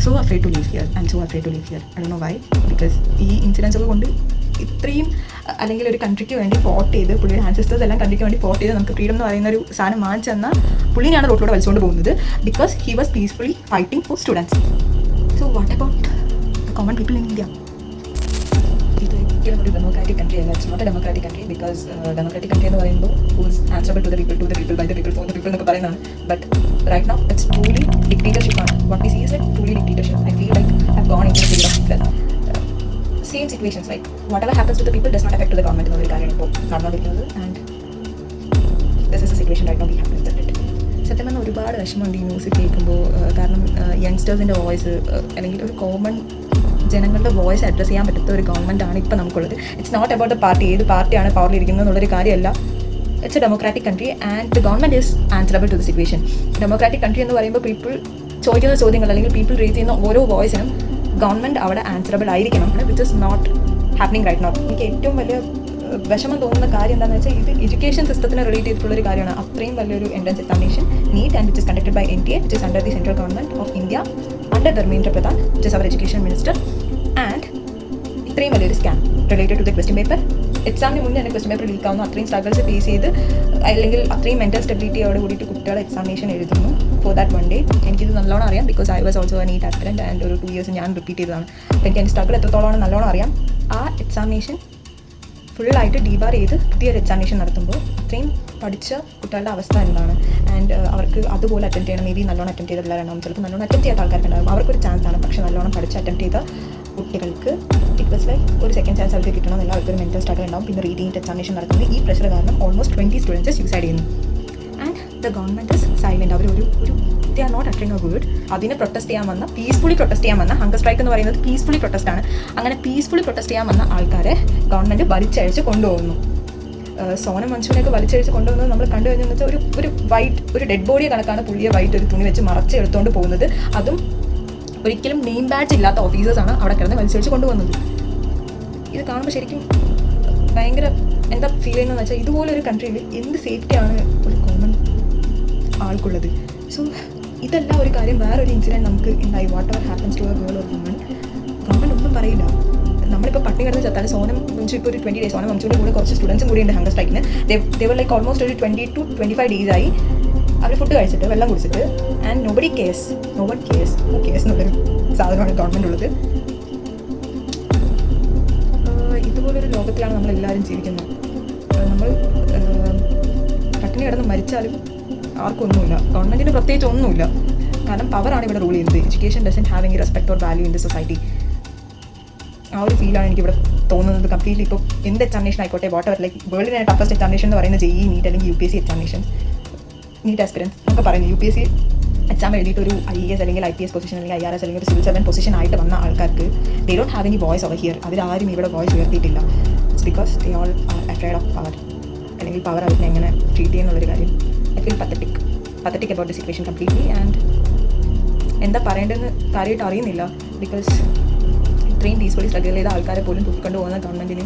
so afraid to live here. I'm so afraid to live here. I don't know why. Because ഈ incidents ഒക്കെ കൊണ്ട് ഇത്രയും അല്ലെങ്കിൽ ഒരു കൺട്രിക്ക് വേണ്ടി ഫോട്ട് ചെയ്ത് പുള്ളിയുടെ ആൻസിസ്റ്റേഴ്സ് എല്ലാം കൺട്രിക്ക് വേണ്ടി ഫോട്ട് ചെയ്ത് നമുക്ക് ഫ്രീഡം എന്ന് പറയുന്ന ഒരു സാധനം വാങ്ങിച്ചു തന്നാൽ പുള്ളിനെയാണ് റോട്ടിലൂടെ വലിച്ചുകൊണ്ട് പോകുന്നത്. Because he was peacefully fighting for students. So what about the common people in India? ഇത് ഒരിക്കലും ഒരു ഡെമോക്രാറ്റിക് കൺട്രി അല്ല. It's not a democratic country. Because democratic country എന്ന് പറയുമ്പോൾ who's answerable to the people by the people for the people എന്നൊക്കെ പറയുന്നതാണ്. But right now it's truly dictatorship ആണ്. What we see is like truly dictatorship. I feel like I have gone in to the field of people. Same situations, like whatever happens to the people does not affect to the government എന്നൊരു കാര്യമാണ് ഇപ്പോൾ നടന്നുകൊണ്ടിരിക്കുന്നത്. And this is a situation right now we have to accept it. സത്യം പറഞ്ഞാൽ ഒരുപാട് വിഷമമുണ്ട് ഈ news കേൾക്കുമ്പോൾ. കാരണം യങ്സ്റ്റേഴ്സിൻ്റെ വോയിസ് അല്ലെങ്കിൽ ഒരു കോമൺ ജനങ്ങളുടെ വോയിസ് അഡ്രസ്സ് ചെയ്യാൻ പറ്റുന്ന ഒരു ഗവൺമെൻറ്റാണ് ഇപ്പോൾ നമുക്കുള്ളത്. It's not about the party, ഏത് പാർട്ടിയാണ് പവറിലിരിക്കുന്നത് എന്നുള്ളൊരു കാര്യമല്ല. It's a democratic country and the government is answerable to the situation. Democratic country എന്ന് പറയുമ്പോൾ പീപ്പിൾ ചോദിക്കുന്ന ചോദ്യങ്ങൾ അല്ലെങ്കിൽ പീപ്പിൾ റേസ് ചെയ്യുന്ന ഓരോ വോയിസിനും ഗവൺമെൻറ് അവിടെ ആൻസറബിൾ ആയിരിക്കണം. Which is not happening right now. എനിക്ക് ഏറ്റവും വലിയ വിഷമം തോന്നുന്ന കാര്യം എന്താണെന്ന് വെച്ചാൽ ഇത് എഡ്യൂക്കേഷൻ സിസ്റ്റത്തിന് റിലേറ്റ് ചെയ്തിട്ടുള്ളൊരു കാര്യമാണ്. അത്രയും വലിയൊരു entrance examination NEET and which is conducted by NTA, which is under the central government of India under Dharmendra Pradhan, which is our education minister. And ഇത്രയും വലിയൊരു scam related to the question paper. എക്സാമിന് മുന്നേ തന്നെ question paper leak ആവുന്നു. അത്രയും struggles face ചെയ്ത് അല്ലെങ്കിൽ അത്രയും മെൻറ്റൽ സ്റ്റെബിലിറ്റിയോട് കൂടിയിട്ട് കുട്ടികൾ എക്സാമിനേഷൻ എഴുതുന്നു ഫോർ ദാറ്റ് വൺ ഡേ. എനിക്കിത് നല്ലോണം അറിയാം. Because I was also a NEET aspirant and ഒരു 2 years ഞാൻ റിപ്പീറ്റ് ചെയ്തതാണ്. അപ്പോൾ എനിക്ക് അതിൻ്റെ സ്ട്രഗിൾ എത്രത്തോളം നല്ലോണം അറിയാം. ആ എക്സാമിനേഷൻ ഫുള്ളായിട്ട് ഡീബാർ ചെയ്ത് പുതിയൊരു എക്സാമിനേഷൻ നടത്തുമ്പോൾ അത്രയും പഠിച്ച കുട്ടികളുടെ അവസ്ഥ എന്താണ്? ആൻഡ് അവർക്ക് അതുപോലെ അറ്റൻഡ് ചെയ്യണം. മേ ബി നല്ലോണം അറ്റൻഡ് ചെയ്ത പിള്ളേരുണ്ടാവും, ചിലപ്പോൾ നല്ലോണം അറ്റൻഡ് ചെയ്യാത്ത ആൾക്കാരുണ്ടാകും. അവർക്കൊരു ചാൻസ് ആണ്. പക്ഷേ നല്ലോണം പഠിച്ച് അറ്റൻഡ് ചെയ്ത കുട്ടികൾക്ക് ഇറ്റ് വാസ് ലൈക്ക് ഒരു സെക്കൻഡ് ചാൻസ് അവർക്ക് കിട്ടണമെന്നില്ല. അവർക്കൊരു മെൻറ്റൽ സ്ട്രഗിൾ ഉണ്ടാവും. പിന്നെ റീഡിങ് എക്സാമിനേഷൻ നടത്തുന്നത് ഈ പ്രഷർ കാരണം ഓൾമോസ്റ്റ് 20 സ്റ്റുഡൻസ് സൂസൈഡ് ചെയ്യുന്നു. And the government is silent. അവർ ഒരു they are not uttering a word. അതിനെ പ്രൊട്ടസ്റ്റ് ചെയ്യാൻ വന്ന, പീസ്ഫുള്ളി പ്രൊട്ടസ്റ്റ് ചെയ്യാൻ വന്ന, ഹങ്കർ സ്ട്രൈക്ക് എന്ന് പറയുന്നത് പീസ്ഫുള്ളി പ്രൊട്ടസ്റ്റ് ആണ്. അങ്ങനെ പീസ്ഫുള്ളി പ്രൊട്ടസ്റ്റ് ചെയ്യാൻ വന്ന ആൾക്കാരെ ഗവൺമെൻറ് വലിച്ചഴിച്ച് കൊണ്ടുപോകുന്നു. സോനം മൻസൂറിനെയൊക്കെ വലിച്ചഴിച്ച് കൊണ്ടുവന്നത് നമ്മൾ കണ്ടു കഴിഞ്ഞെന്ന് വെച്ചാൽ ഒരു വൈറ്റ് ഒരു ഡെഡ് ബോഡിയെ കണക്കാണ് പുള്ളിയെ വൈറ്റ് ഒരു തുണി വെച്ച് മറച്ച് എടുത്തുകൊണ്ട് പോകുന്നത്. അതും ഒരിക്കലും നെയിം ബാഡ്ജ് ഇല്ലാത്ത ഓഫീസേഴ്സാണ് അവിടെ കിടന്ന് വലിച്ചഴിച്ച് കൊണ്ടുവന്നത്. ഇത് കാണുമ്പോൾ ശരിക്കും ഭയങ്കര എന്താ ഫീൽ ചെയ്യുന്നതെന്ന് വെച്ചാൽ ഇതുപോലൊരു കൺട്രിയിൽ എന്ത് സേഫ്റ്റിയാണ് ഒരു കോമൺ ആൾക്കുള്ളത്? സോ ഇതെല്ലാം ഒരു കാര്യം. വേറൊരു ഇൻസിഡൻറ്റ് നമുക്ക് ഉണ്ടായി. Whatever happens to a girl or woman, government ഒന്നും പറയില്ല. നമ്മളിപ്പോൾ പട്ടിണി കിടന്ന് ചത്താൽ സോനം മൻസൂർ ഇപ്പോൾ ഒരു 20 days, സോനം മൻസൂറിൻ്റെ കൂടെ കുറച്ച് സ്റ്റുഡൻസും കൂടി ഉണ്ട് ഹങ്കർ സ്ട്രൈക്കിന്. ദേ ലൈക്ക് ഓൾമോസ്റ്റ് ഒരു 20 to 25 days ആയി അവർ ഫുഡ് കഴിച്ചിട്ട് വെള്ളം കുടിച്ചിട്ട്. ആൻഡ് നോ വൺ കേസ് എന്നുള്ളൊരു സാധനമാണ് ഗവൺമെൻറ് ഉള്ളത്. ഇതുപോലൊരു ലോകത്തിലാണ് നമ്മളെല്ലാവരും ജീവിക്കുന്നത്. നമ്മൾ പട്ടിണി കിടന്ന് മരിച്ചാലും ആർക്കും ഒന്നുമില്ല. ഗവൺമെൻറ്റിന് പ്രത്യേകിച്ച് ഒന്നുമില്ല. കാരണം പവറാണ് ഇവിടെ റൂൾ ചെയ്യുന്നത്. Education doesn't have any respect or value in the society. ആ ഒരു ഫീലാണ് എനിക്കിവിടെ തോന്നുന്നത് കംപ്ലീറ്റ്ലി. ഇപ്പോൾ എന്ത് എക്സാമിനേഷൻ ആയിക്കോട്ടെ, വാട്ട് എവർ ലൈക്ക് വേൾഡിലെ ടഫസ്റ്റ് എക്സാമിനേഷൻ എന്ന് പറയുന്നത് JEE നീറ്റ് അല്ലെങ്കിൽ UPSC എക്സാമിനേഷൻ, നീറ്റ് ആസ്പിറൻസ് എന്നൊക്കെ പറയുന്നത്. UPSC എക്സാം എഴുതിയിട്ട് ഒരു IAS അല്ലെങ്കിൽ IPS പൊസിഷൻ അല്ലെങ്കിൽ IRS അല്ലെങ്കിൽ ഒരു സിവിൽ സർവൻറ്റ് പൊസിഷൻ ആയിട്ട് വന്ന ആൾക്കാർക്ക് they don't have any voice over here. അതിലാരും ഇവിടെ വോയിസ് ഉയർത്തിയിട്ടില്ല. It's because they all are afraid of power, അല്ലെങ്കിൽ പവർ അവരിനെ എങ്ങനെ ട്രീറ്റ് ചെയ്യുന്നുള്ളൊരു കാര്യം. I feel pathetic about the situation completely. And എന്താ പറയേണ്ടതെന്ന് കാര്യമായിട്ട് അറിയുന്നില്ല. ബിക്കോസ് ഇത്രയും പീസ്ഫുള്ളി സ്ട്രഗിൾ ചെയ്ത ആൾക്കാരെ പോലും തൂക്കിക്കൊണ്ട് പോകുന്ന ഗവൺമെൻറ്റിന്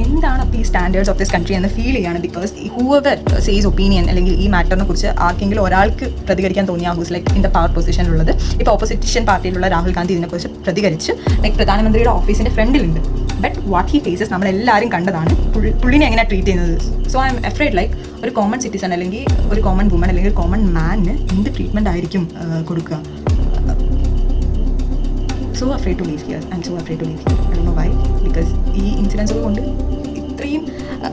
എന്താണ് അപ്പോൾ ഈ സ്റ്റാൻഡേർഡ്സ് ഓഫ് ദിസ് കൺട്രി എന്ന് ഫീൽ ചെയ്യാണ്. ബിക്കോസ് ഹൂവർ സേസ് ഒപ്പീനിയൻ അല്ലെങ്കിൽ ഈ മാറ്ററിനെ കുറിച്ച് ആർക്കെങ്കിലും ഒരാൾക്ക് പ്രതികരിക്കാൻ തോന്നിയ who's like in the power പൊസിഷനിലുള്ളത്. ഇപ്പോൾ ഓപ്പോസിഷൻ പാർട്ടിയിലുള്ള രാഹുൽ ഗാന്ധി ഇതിനെക്കുറിച്ച് പ്രതികരിച്ച് ലൈക്ക് പ്രധാനമന്ത്രിയുടെ ഓഫീസിൻ്റെ ഫ്രണ്ടിലുണ്ട്. ബട്ട് വാട്ട് ഹി ഫേസസ് നമ്മളെല്ലാവരും കണ്ടതാണ്. പുള്ളിനെ എങ്ങനെ ട്രീറ്റ് ചെയ്യുന്നത്. So I M afraid like ഒരു കോമൺ സിറ്റിസൺ അല്ലെങ്കിൽ ഒരു കോമൺ വുമൺ അല്ലെങ്കിൽ കോമൺ മാനിന് എന്ത് ട്രീറ്റ്മെൻറ്റ് ആയിരിക്കും കൊടുക്കുക. so afraid to live here. I'm so afraid to live here. I don't know why. Because ഈ ഇൻസിഡൻസ് ഒക്കെ കൊണ്ട് ഇത്രയും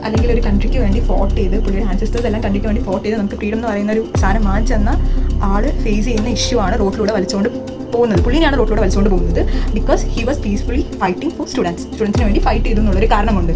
അല്ലെങ്കിൽ ഒരു കൺട്രിക്ക് വേണ്ടി ഫോട്ട് ചെയ്ത് പുള്ളിയുടെ ആൻസിസ്റ്റേഴ്സ് എല്ലാം കൺട്രിക്ക് വേണ്ടി ഫോട്ട് ചെയ്ത് നമുക്ക് ഫ്രീഡം എന്ന് പറയുന്ന ഒരു സാധനം വാങ്ങിച്ചു തന്ന ആൾ ഫേസ് ചെയ്യുന്ന ഇഷ്യൂ ആണ് റോഡിലൂടെ വലിച്ചുകൊണ്ട് പോകുന്നത്. പുള്ളിനെയാണ് റോഡിലൂടെ വലിച്ചുകൊണ്ട് പോകുന്നത്. Because he was peacefully fighting four സ്റ്റുഡൻസിന് വേണ്ടി ഫൈറ്റ് ചെയ്തു എന്നുള്ളൊരു കാരണം കൊണ്ട്.